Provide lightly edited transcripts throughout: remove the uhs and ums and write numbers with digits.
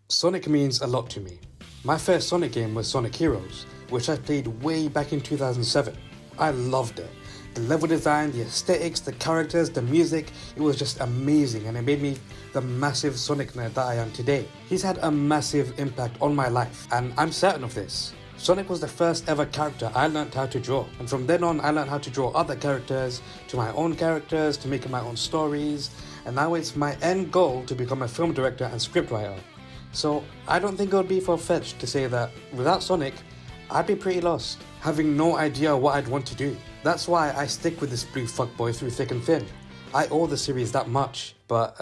Sonic means a lot to me. My first Sonic game was Sonic Heroes, which I played way back in 2007. I loved it. The level design, the aesthetics, the characters, the music, it was just amazing and it made me the massive Sonic nerd that I am today. He's had a massive impact on my life and I'm certain of this. Sonic was the first ever character I learnt how to draw, and from then on I learnt how to draw other characters, to my own characters, to making my own stories, and now it's my end goal to become a film director and scriptwriter. So I don't think it would be far-fetched to say that without Sonic, I'd be pretty lost, having no idea what I'd want to do. That's why I stick with this blue fuckboy through thick and thin. I owe the series that much, but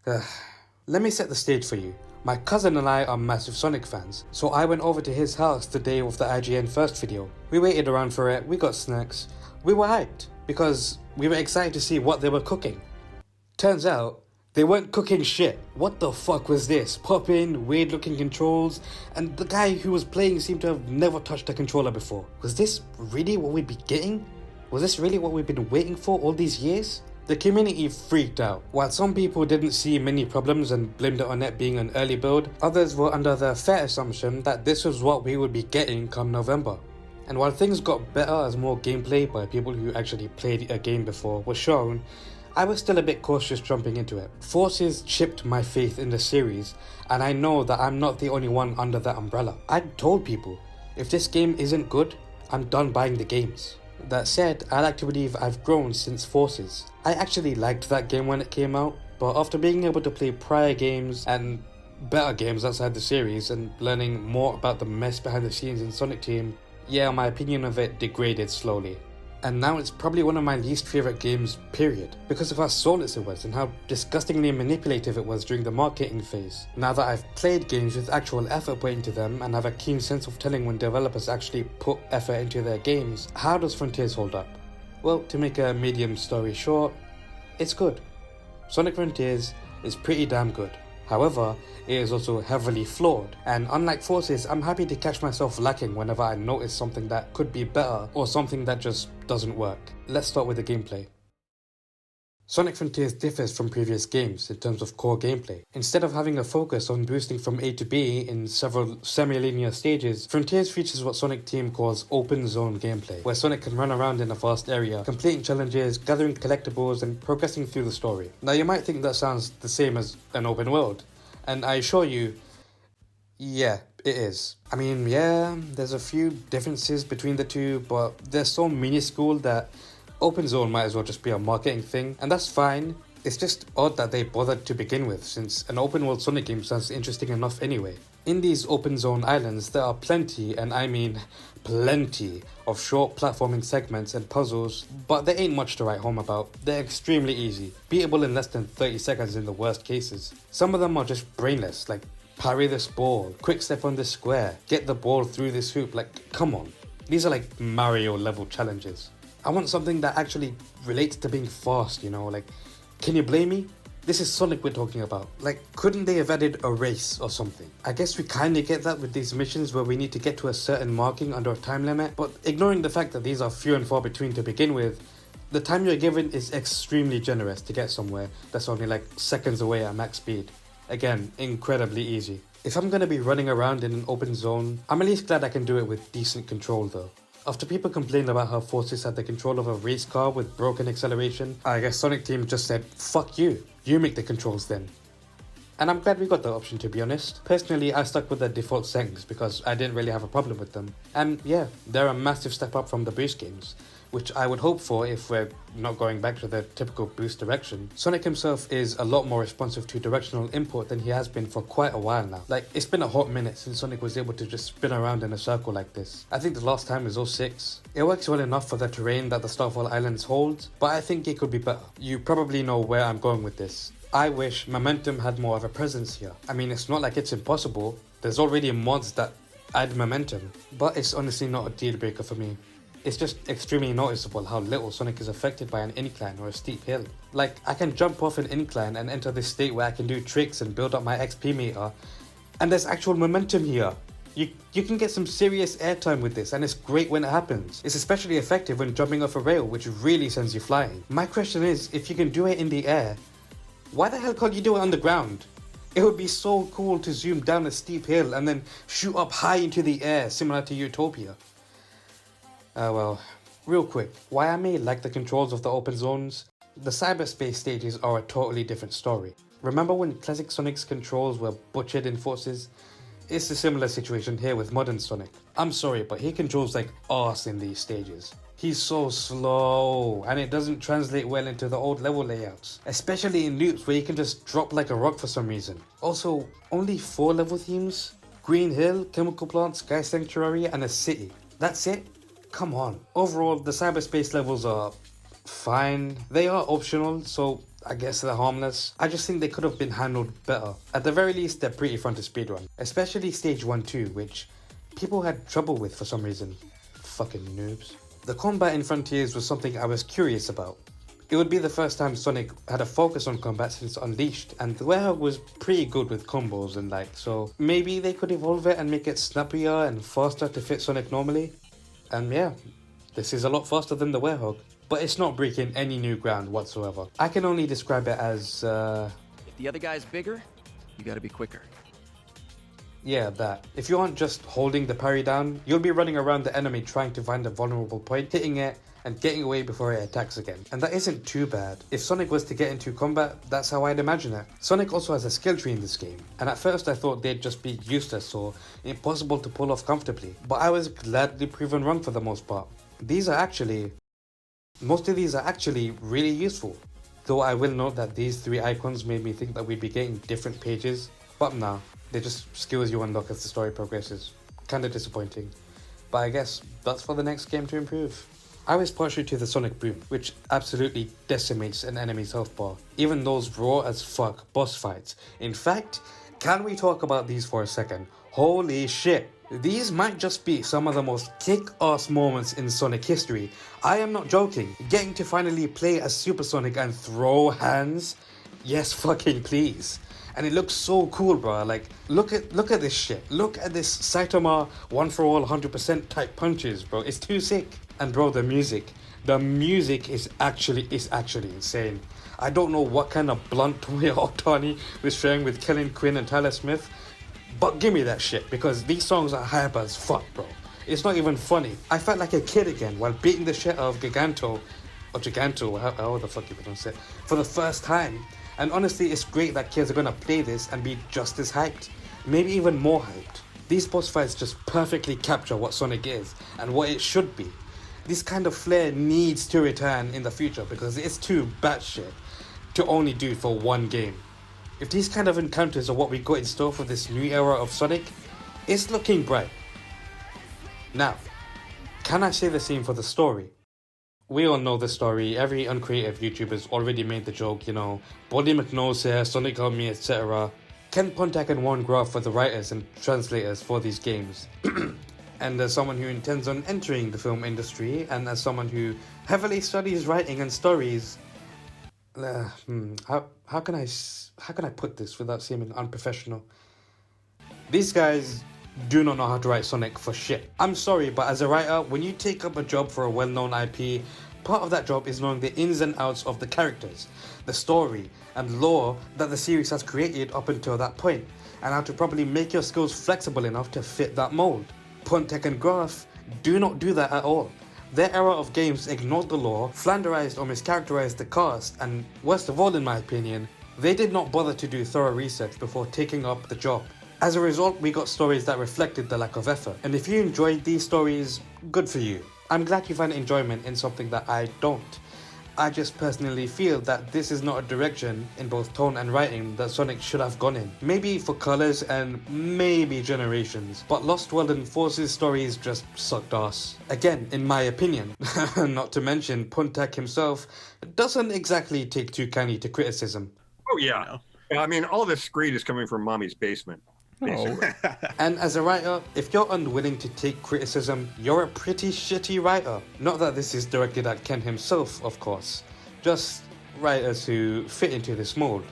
let me set the stage for you. My cousin and I are massive Sonic fans, so I went over to his house the day of the IGN first video. We waited around for it, we got snacks, we were hyped, because we were excited to see what they were cooking. Turns out, they weren't cooking shit. What the fuck was this? Pop-in, weird looking controls, and the guy who was playing seemed to have never touched a controller before. Was this really what we'd be getting? Was this really what we've been waiting for all these years? The community freaked out. While some people didn't see many problems and blamed it on it being an early build, others were under the fair assumption that this was what we would be getting come November. And while things got better as more gameplay by people who actually played a game before was shown, I was still a bit cautious jumping into it. Forces chipped my faith in the series, and I know that I'm not the only one under that umbrella. I told people, if this game isn't good, I'm done buying the games. That said, I like to believe I've grown since Forces. I actually liked that game when it came out, but after being able to play prior games and better games outside the series and learning more about the mess behind the scenes in Sonic Team, yeah, my opinion of it degraded slowly. And now it's probably one of my least favourite games, period, because of how soulless it was and how disgustingly manipulative it was during the marketing phase. Now that I've played games with actual effort put into them and have a keen sense of telling when developers actually put effort into their games, how does Frontiers hold up? Well, to make a medium story short, it's good. Sonic Frontiers is pretty damn good. However, it is also heavily flawed, and unlike Forces, I'm happy to catch myself lacking whenever I notice something that could be better or something that just doesn't work. Let's start with the gameplay. Sonic Frontiers differs from previous games in terms of core gameplay. Instead of having a focus on boosting from A to B in several semi-linear stages, Frontiers features what Sonic Team calls open zone gameplay, where Sonic can run around in a vast area, completing challenges, gathering collectibles, and progressing through the story. Now you might think that sounds the same as an open world, and I assure you, yeah, it is. I mean, yeah, there's a few differences between the two, but they're so minuscule that open zone might as well just be a marketing thing, and that's fine. It's just odd that they bothered to begin with, since an open world Sonic game sounds interesting enough anyway. In these open zone islands, there are plenty, and I mean plenty, of short platforming segments and puzzles, but there ain't much to write home about. They're extremely easy, beatable in less than 30 seconds in the worst cases. Some of them are just brainless, like parry this ball, quick step on this square, get the ball through this hoop, like come on. These are like Mario level challenges. I want something that actually relates to being fast, you know, like, can you blame me? This is Sonic we're talking about. Like, couldn't they have added a race or something? I guess we kinda get that with these missions where we need to get to a certain marking under a time limit, but ignoring the fact that these are few and far between to begin with, the time you're given is extremely generous to get somewhere that's only like seconds away at max speed. Again, incredibly easy. If I'm gonna be running around in an open zone, I'm at least glad I can do it with decent control though. After people complained about how Forces had the control of a race car with broken acceleration, I guess Sonic Team just said, fuck you, you make the controls then. And I'm glad we got that option, to be honest. Personally, I stuck with the default settings because I didn't really have a problem with them. And yeah, they're a massive step up from the boost games, which I would hope for if we're not going back to the typical boost direction. Sonic himself is a lot more responsive to directional input than he has been for quite a while now. Like, it's been a hot minute since Sonic was able to just spin around in a circle like this. I think the last time was 06. It works well enough for the terrain that the Starfall Islands holds, but I think it could be better. You probably know where I'm going with this. I wish Momentum had more of a presence here. I mean, it's not like it's impossible. There's already mods that add Momentum, but it's honestly not a deal breaker for me. It's just extremely noticeable how little Sonic is affected by an incline or a steep hill. Like, I can jump off an incline and enter this state where I can do tricks and build up my XP meter, and there's actual momentum here. You can get some serious airtime with this, and it's great when it happens. It's especially effective when jumping off a rail, which really sends you flying. My question is, if you can do it in the air, why the hell can't you do it on the ground? It would be so cool to zoom down a steep hill and then shoot up high into the air, similar to Utopia. Well, real quick, why I may like the controls of the open zones? The cyberspace stages are a totally different story. Remember when classic Sonic's controls were butchered in Forces? It's a similar situation here with modern Sonic. I'm sorry, but he controls like arse in these stages. He's so slow, and it doesn't translate well into the old level layouts, especially in loops where you can just drop like a rock for some reason. Also, only 4 level themes? Green Hill, Chemical Plant, Sky Sanctuary, and a city. That's it? Come on. Overall, the cyberspace levels are fine. They are optional, so I guess they're harmless. I just think they could have been handled better. At the very least, they're pretty fun to speedrun. Especially stage 1-2, which people had trouble with for some reason. Fucking noobs. The combat in Frontiers was something I was curious about. It would be the first time Sonic had a focus on combat since Unleashed, and the Hedgehog was pretty good with combos and so maybe they could evolve it and make it snappier and faster to fit Sonic normally. And yeah, this is a lot faster than the Hedgehog, but it's not breaking any new ground whatsoever. I can only describe it as If the other guy's bigger, you gotta be quicker. yeah, that. If you aren't just holding the parry down, you'll be running around the enemy trying to find a vulnerable point, hitting it, and getting away before it attacks again. And that isn't too bad. If Sonic was to get into combat, that's how I'd imagine it. Sonic also has a skill tree in this game, and at first I thought they'd just be useless or impossible to pull off comfortably, but I was gladly proven wrong for the most part. Most of these are actually really useful. Though I will note that these 3 icons made me think that we'd be getting different pages, but nah, they're just skills you unlock as the story progresses. Kinda disappointing. But I guess that's for the next game to improve. I was partial to the Sonic Boom, which absolutely decimates an enemy's health bar, even those raw as fuck boss fights. In fact, can we talk about these for a second? Holy shit! These might just be some of the most kick-ass moments in Sonic history. I am not joking. Getting to finally play as Super Sonic and throw hands? Yes fucking please. And it looks so cool, bro. Like, look at this shit. Look at this Saitama 1 for all 100% type punches, bro. It's too sick. And bro, the music is actually insane. I don't know what kind of blunt way Otani was sharing with Kellen Quinn and Tyler Smith, but give me that shit, because these songs are hype as fuck, bro. It's not even funny. I felt like a kid again while beating the shit out of Giganto, how the fuck you pronounce it, for the first time. And honestly, it's great that kids are gonna play this and be just as hyped, maybe even more hyped. These boss fights just perfectly capture what Sonic is and what it should be. This kind of flair needs to return in the future because it's too batshit to only do for one game. If these kind of encounters are what we got in store for this new era of Sonic, it's looking bright. Now, can I say the same for the story? We all know the story. Every uncreative YouTuber's already made the joke, Boldy McNose here, Sonic on me, etc. Ken Pontac and Warren Graf were the writers and translators for these games. And as someone who intends on entering the film industry, and as someone who heavily studies writing and stories, how can I put this without seeming unprofessional? These guys do not know how to write Sonic for shit. I'm sorry, but as a writer, when you take up a job for a well-known IP, part of that job is knowing the ins and outs of the characters, the story, and lore that the series has created up until that point, and how to properly make your skills flexible enough to fit that mold. Pontac and Graf do not do that at all. Their era of games ignored the lore, flanderized or mischaracterized the cast, and worst of all in my opinion, they did not bother to do thorough research before taking up the job. As a result, we got stories that reflected the lack of effort. And if you enjoyed these stories, good for you. I'm glad you find enjoyment in something that I don't. I just personally feel that this is not a direction, in both tone and writing, that Sonic should have gone in. Maybe for Colors and maybe Generations, but Lost World and Forces stories just sucked ass. Again, in my opinion. Not to mention, Pontac himself doesn't exactly take too kindly to criticism. Oh yeah. I mean, all this screed is coming from mommy's basement. Oh. And as a writer, if you're unwilling to take criticism, you're a pretty shitty writer. Not that this is directed at Ken himself, of course. Just writers who fit into this mold.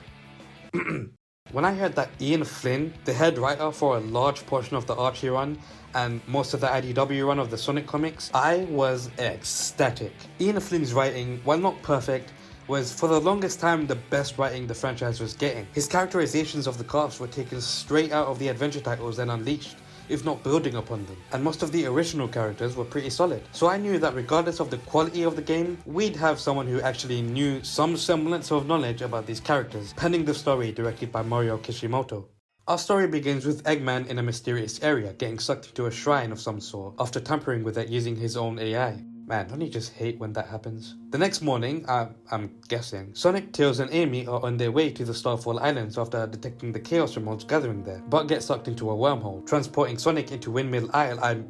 When I heard that Ian Flynn, the head writer for a large portion of the Archie run and most of the IDW run of the Sonic comics, I was ecstatic. Ian Flynn's writing, while not perfect, was for the longest time the best writing the franchise was getting. His characterizations of the cops were taken straight out of the adventure titles and unleashed, if not building upon them, and most of the original characters were pretty solid. So I knew that regardless of the quality of the game, we'd have someone who actually knew some semblance of knowledge about these characters, penning the story directed by Mario Kishimoto. Our story begins with Eggman in a mysterious area, getting sucked into a shrine of some sort after tampering with it using his own AI. Man, don't you just hate when that happens? The next morning, I'm guessing, Sonic, Tails and Amy are on their way to the Starfall Islands after detecting the Chaos Emeralds gathering there, but get sucked into a wormhole, transporting Sonic into Windmill Isle,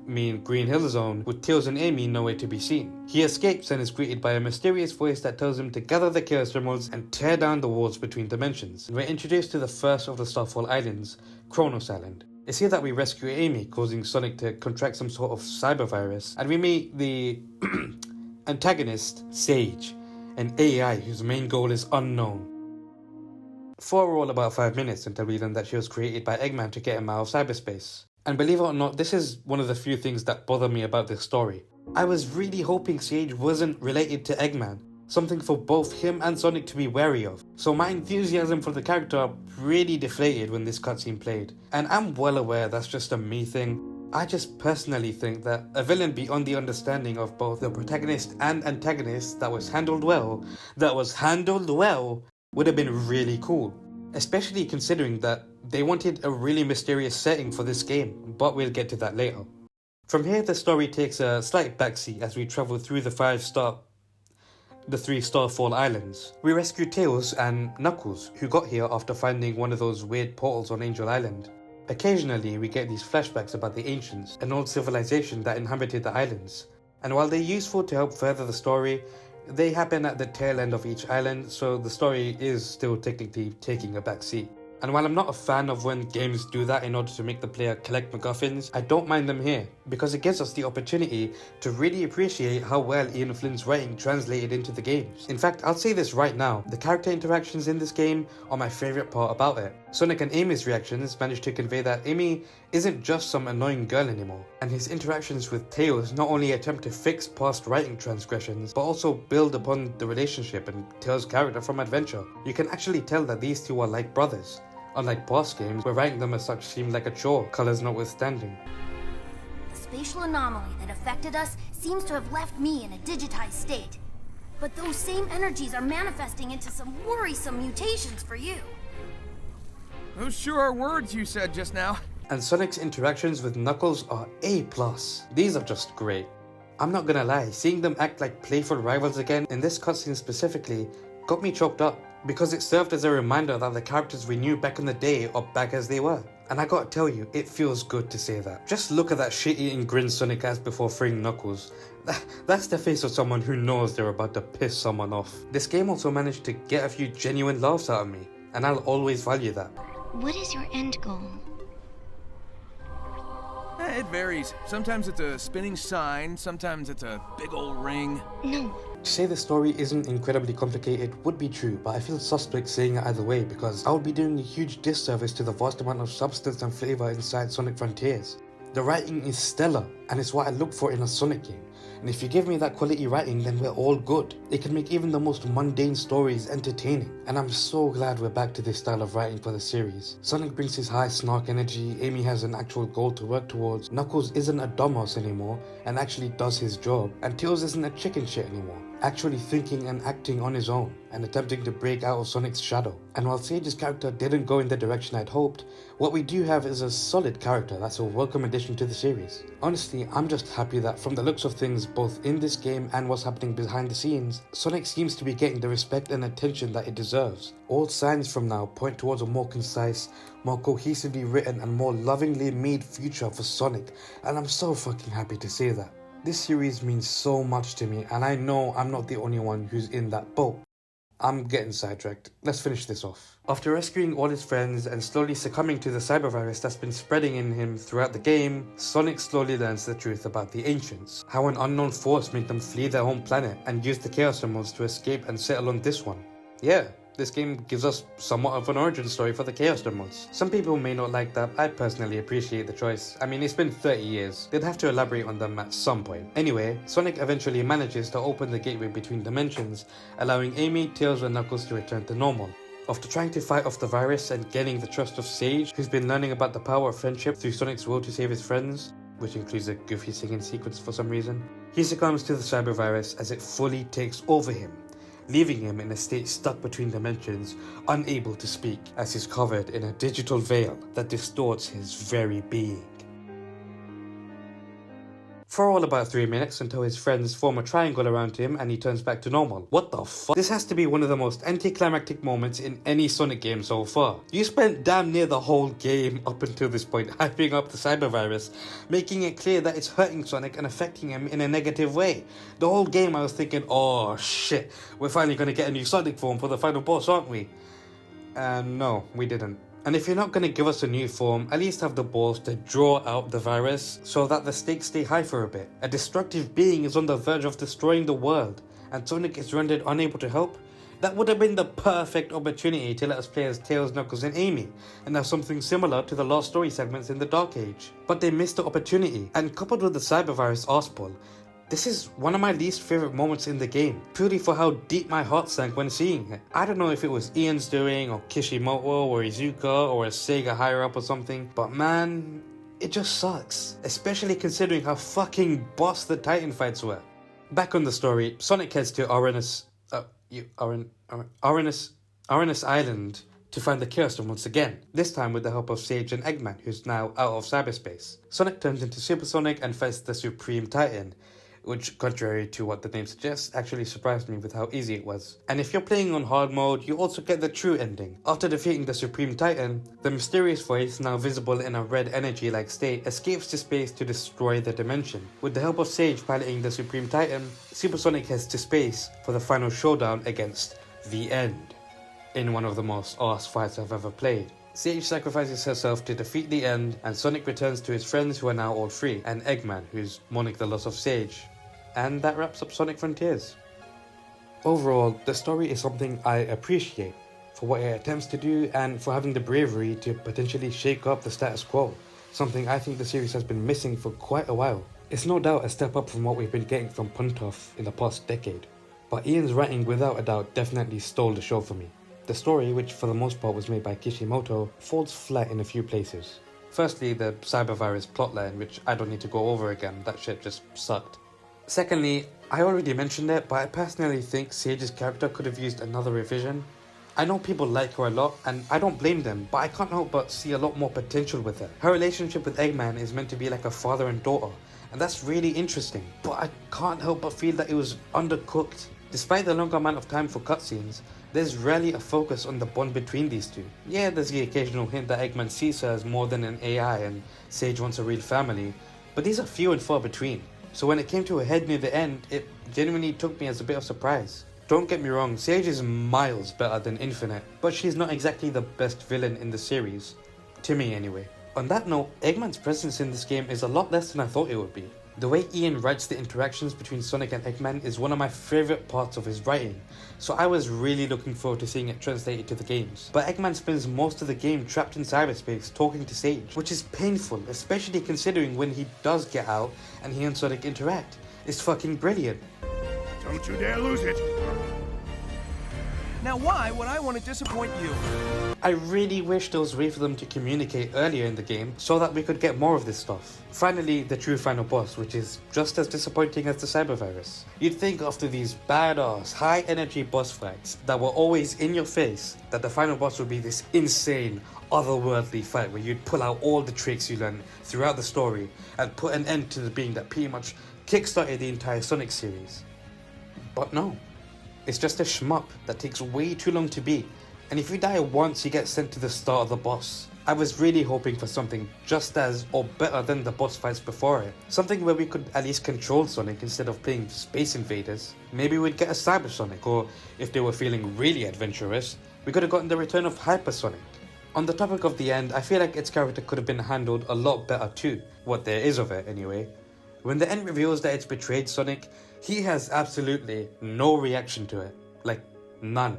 Green Hill Zone, with Tails and Amy nowhere to be seen. He escapes and is greeted by a mysterious voice that tells him to gather the Chaos Emeralds and tear down the walls between dimensions. And we're introduced to the first of the Starfall Islands, Kronos Island. It's here that we rescue Amy, causing Sonic to contract some sort of cyber virus, and we meet the antagonist, Sage, an AI whose main goal is unknown. For all about 5 minutes until we learn that she was created by Eggman to get him out of cyberspace. And believe it or not, this is one of the few things that bother me about this story. I was really hoping Sage wasn't related to Eggman, something for both him and Sonic to be wary of. So my enthusiasm for the character really deflated when this cutscene played. And I'm well aware that's just a me thing. I just personally think that a villain beyond the understanding of both the protagonist and antagonist that was handled well, would have been really cool. Especially considering that they wanted a really mysterious setting for this game, but we'll get to that later. From here the story takes a slight backseat as we travel through the three Starfall Islands. We rescue Tails and Knuckles, who got here after finding one of those weird portals on Angel Island. Occasionally we get these flashbacks about the Ancients, an old civilization that inhabited the islands. And while they're useful to help further the story, they happen at the tail end of each island, so the story is still technically taking a back seat. And while I'm not a fan of when games do that in order to make the player collect MacGuffins, I don't mind them here, because it gives us the opportunity to really appreciate how well Ian Flynn's writing translated into the games. In fact, I'll say this right now, the character interactions in this game are my favourite part about it. Sonic and Amy's reactions manage to convey that Amy isn't just some annoying girl anymore, and his interactions with Tails not only attempt to fix past writing transgressions, but also build upon the relationship and Tails' character from Adventure. You can actually tell that these two are like brothers. Unlike past games, where writing them as such seemed like a chore, colours notwithstanding. The spatial anomaly that affected us seems to have left me in a digitized state. But those same energies are manifesting into some worrisome mutations for you. Those sure are words you said just now. And Sonic's interactions with Knuckles are A+. These are just great. I'm not gonna lie, seeing them act like playful rivals again, in this cutscene specifically, got me choked up, because it served as a reminder that the characters we knew back in the day are back as they were. And I gotta tell you, it feels good to say that. Just look at that shit-eating grin Sonic has before freeing Knuckles. That's the face of someone who knows they're about to piss someone off. This game also managed to get a few genuine laughs out of me, and I'll always value that. What is your end goal? It varies. Sometimes it's a spinning sign, sometimes it's a big old ring. No. To say the story isn't incredibly complicated would be true, but I feel suspect saying it either way because I would be doing a huge disservice to the vast amount of substance and flavour inside Sonic Frontiers. The writing is stellar, and it's what I look for in a Sonic game. And if you give me that quality writing, then we're all good. It can make even the most mundane stories entertaining. And I'm so glad we're back to this style of writing for the series. Sonic brings his high snark energy, Amy has an actual goal to work towards, Knuckles isn't a dumbass anymore and actually does his job, and Tails isn't a chicken shit anymore, actually thinking and acting on his own, and attempting to break out of Sonic's shadow. And while Sage's character didn't go in the direction I'd hoped, what we do have is a solid character that's a welcome addition to the series. Honestly, I'm just happy that from the looks of things both in this game and what's happening behind the scenes, Sonic seems to be getting the respect and attention that it deserves. All signs from now point towards a more concise, more cohesively written and more lovingly made future for Sonic, and I'm so fucking happy to say that. This series means so much to me, and I know I'm not the only one who's in that boat. I'm getting sidetracked. Let's finish this off. After rescuing all his friends and slowly succumbing to the cyber virus that's been spreading in him throughout the game, Sonic slowly learns the truth about the Ancients. How an unknown force made them flee their home planet and use the Chaos Emeralds to escape and settle on this one. Yeah, this game gives us somewhat of an origin story for the Chaos Emeralds. Some people may not like that. I personally appreciate the choice. I mean, it's been 30 years. They'd have to elaborate on them at some point. Anyway, Sonic eventually manages to open the gateway between dimensions, allowing Amy, Tails and Knuckles to return to normal. After trying to fight off the virus and gaining the trust of Sage, who's been learning about the power of friendship through Sonic's will to save his friends, which includes a goofy singing sequence for some reason, he succumbs to the cyber virus as it fully takes over him, leaving him in a state stuck between dimensions, unable to speak, as he's covered in a digital veil that distorts his very being. For all about 3 minutes until his friends form a triangle around him and he turns back to normal. What the fuck? This has to be one of the most anticlimactic moments in any Sonic game so far. You spent damn near the whole game up until this point hyping up the cyber virus, making it clear that it's hurting Sonic and affecting him in a negative way. The whole game I was thinking, oh shit, we're finally gonna get a new Sonic form for the final boss, aren't we? And no, we didn't. And if you're not going to give us a new form, at least have the balls to draw out the virus so that the stakes stay high for a bit. A destructive being is on the verge of destroying the world, and Sonic is rendered unable to help? That would have been the perfect opportunity to let us play as Tails, Knuckles and Amy, and have something similar to the lost story segments in the Dark Age. But they missed the opportunity, and coupled with the cybervirus arsepull, this is one of my least favourite moments in the game, purely for how deep my heart sank when seeing it. I don't know if it was Ian's doing, or Kishimoto, or Iizuka, or a Sega higher up or something, but man, it just sucks. Especially considering how fucking boss the Titan fights were. Back on the story, Sonic heads to Aranus Island to find the Chaos once again, this time with the help of Sage and Eggman, who's now out of cyberspace. Sonic turns into Super Sonic and fights the Supreme Titan, which, contrary to what the name suggests, actually surprised me with how easy it was. And if you're playing on hard mode, you also get the true ending. After defeating the Supreme Titan, the mysterious voice, now visible in a red energy-like state, escapes to space to destroy the dimension. With the help of Sage piloting the Supreme Titan, Super Sonic heads to space for the final showdown against the End, in one of the most arse fights I've ever played. Sage sacrifices herself to defeat the End, and Sonic returns to his friends who are now all free, and Eggman, who's mourning the loss of Sage. And that wraps up Sonic Frontiers. Overall, the story is something I appreciate for what it attempts to do and for having the bravery to potentially shake up the status quo, something I think the series has been missing for quite a while. It's no doubt a step up from what we've been getting from Puntoff in the past decade, but Ian's writing without a doubt definitely stole the show for me. The story, which for the most part was made by Kishimoto, falls flat in a few places. Firstly, the cybervirus plotline, which I don't need to go over again, that shit just sucked. Secondly, I already mentioned it, but I personally think Sage's character could have used another revision. I know people like her a lot, and I don't blame them, but I can't help but see a lot more potential with her. Her relationship with Eggman is meant to be like a father and daughter, and that's really interesting, but I can't help but feel that it was undercooked. Despite the long amount of time for cutscenes, there's rarely a focus on the bond between these two. Yeah, there's the occasional hint that Eggman sees her as more than an AI and Sage wants a real family, but these are few and far between. So when it came to a head near the end, it genuinely took me as a bit of surprise. Don't get me wrong, Sage is miles better than Infinite, but she's not exactly the best villain in the series. To me anyway. On that note, Eggman's presence in this game is a lot less than I thought it would be. The way Ian writes the interactions between Sonic and Eggman is one of my favourite parts of his writing, so I was really looking forward to seeing it translated to the games. But Eggman spends most of the game trapped in cyberspace talking to Sage, which is painful, especially considering when he does get out and he and Sonic interact. It's fucking brilliant. Don't you dare lose it! Now why would I want to disappoint you? I really wish there was a way for them to communicate earlier in the game so that we could get more of this stuff. Finally, the true final boss, which is just as disappointing as the cybervirus. You'd think after these badass, high energy boss fights that were always in your face, that the final boss would be this insane, otherworldly fight where you'd pull out all the tricks you learned throughout the story and put an end to the being that pretty much kickstarted the entire Sonic series. But no. It's just a shmup that takes way too long to beat, and if you die once you get sent to the start of the boss. I was really hoping for something just as or better than the boss fights before it. Something where we could at least control Sonic instead of playing Space Invaders. Maybe we'd get a Cyber Sonic, or if they were feeling really adventurous, we could have gotten the return of Hyper Sonic. On the topic of the end, I feel like its character could have been handled a lot better too, what there is of it anyway. When the end reveals that it's betrayed Sonic, he has absolutely no reaction to it. Like, none.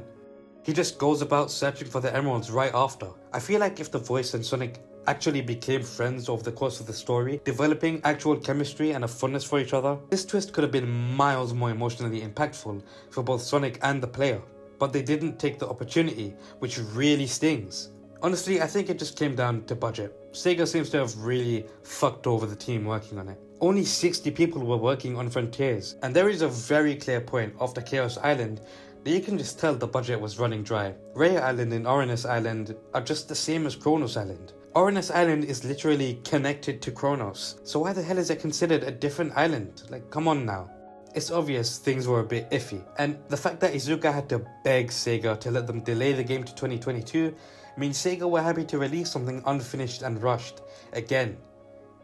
He just goes about searching for the emeralds right after. I feel like if the voice and Sonic actually became friends over the course of the story, developing actual chemistry and a fondness for each other, this twist could have been miles more emotionally impactful for both Sonic and the player. But they didn't take the opportunity, which really stings. Honestly, I think it just came down to budget. Sega seems to have really fucked over the team working on it. Only 60 people were working on Frontiers, and there is a very clear point after Chaos Island that you can just tell the budget was running dry. Raya Island and Oranus Island are just the same as Kronos Island. Oranus Island is literally connected to Kronos, so why the hell is it considered a different island? Like, come on now. It's obvious things were a bit iffy, and the fact that Iizuka had to beg Sega to let them delay the game to 2022 means Sega were happy to release something unfinished and rushed, again,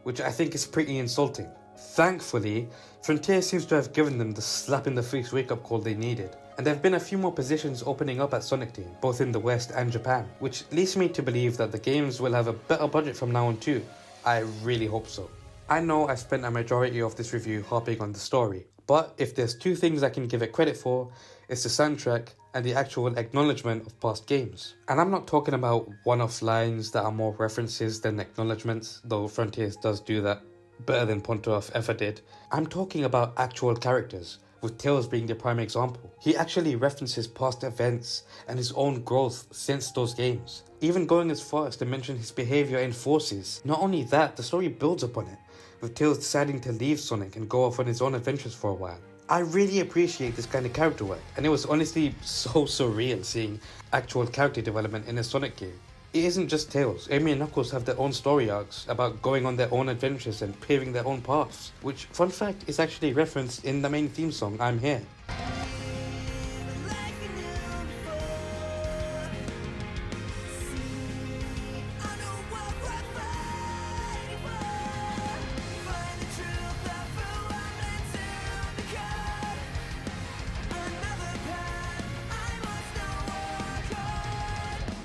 which I think is pretty insulting. Thankfully, Frontier seems to have given them the slap in the face wake-up call they needed, and there have been a few more positions opening up at Sonic Team, both in the West and Japan, which leads me to believe that the games will have a better budget from now on too. I really hope so. I know I spent a majority of this review harping on the story, but if there's two things I can give it credit for, it's the soundtrack and the actual acknowledgement of past games. And I'm not talking about one-off lines that are more references than acknowledgements, though Frontiers does do that better than Pontoff ever did. I'm talking about actual characters, with Tails being the prime example. He actually references past events and his own growth since those games, even going as far as to mention his behaviour in Forces. Not only that, the story builds upon it, with Tails deciding to leave Sonic and go off on his own adventures for a while. I really appreciate this kind of character work, and it was honestly so surreal seeing actual character development in a Sonic game. It isn't just Tails. Amy and Knuckles have their own story arcs about going on their own adventures and paving their own paths, which, fun fact, is actually referenced in the main theme song, I'm Here.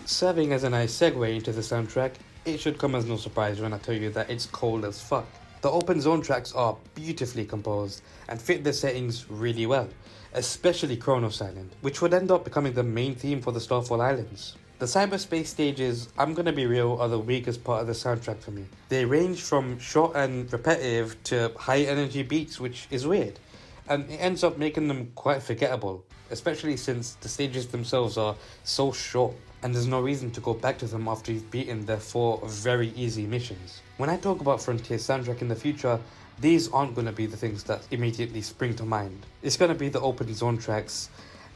Serving as a nice segue into the soundtrack, it should come as no surprise when I tell you that it's cold as fuck. The open zone tracks are beautifully composed and fit the settings really well, especially Kronos Island, which would end up becoming the main theme for the Starfall Islands. The cyberspace stages, I'm gonna be real, are the weakest part of the soundtrack for me. They range from short and repetitive to high energy beats, which is weird, and it ends up making them quite forgettable, especially since the stages themselves are so short, and there's no reason to go back to them after you've beaten their 4 very easy missions. When I talk about Frontier's soundtrack in the future, these aren't going to be the things that immediately spring to mind. It's going to be the open zone tracks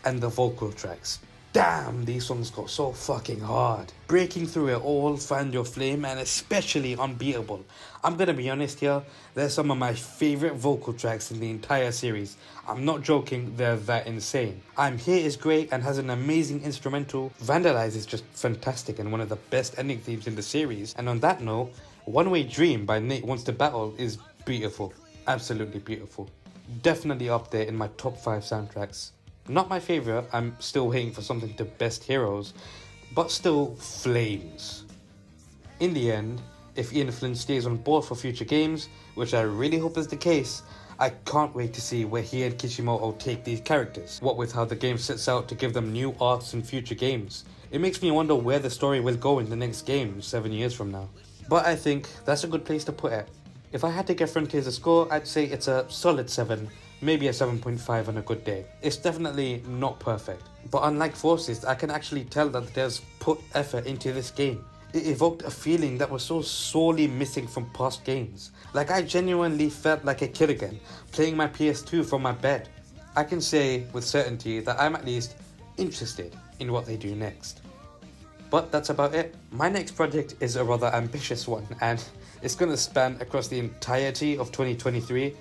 and the vocal tracks. Damn, these songs go so fucking hard. Breaking Through It All, Find Your Flame, and especially Unbeatable. I'm gonna be honest here, they're some of my favourite vocal tracks in the entire series. I'm not joking, they're that insane. I'm Here is great and has an amazing instrumental. Vandalize is just fantastic and one of the best ending themes in the series. And on that note, One Way Dream by Nate Wants to Battle is beautiful. Absolutely beautiful. Definitely up there in my top 5 soundtracks. Not my favourite, I'm still waiting for something to best Heroes, but still flames. In the end, if Ian Flynn stays on board for future games, which I really hope is the case, I can't wait to see where he and Kishimoto take these characters, what with how the game sets out to give them new arcs in future games. It makes me wonder where the story will go in the next game 7 years from now. But I think that's a good place to put it. If I had to give Frontiers a score, I'd say it's a solid 7. Maybe a 7.5 on a good day. It's definitely not perfect, but unlike Forces, I can actually tell that there's put effort into this game. It evoked a feeling that was so sorely missing from past games. Like I genuinely felt like a kid again, playing my PS2 from my bed. I can say with certainty that I'm at least interested in what they do next. But that's about it. My next project is a rather ambitious one, and it's gonna span across the entirety of 2023.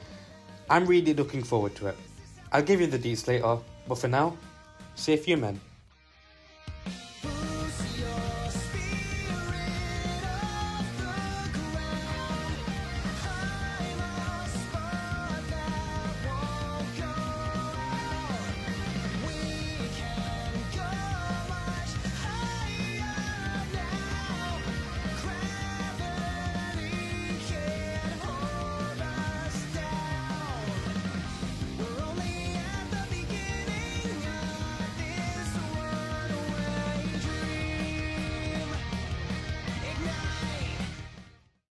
I'm really looking forward to it. I'll give you the deets later, but for now, safe you men.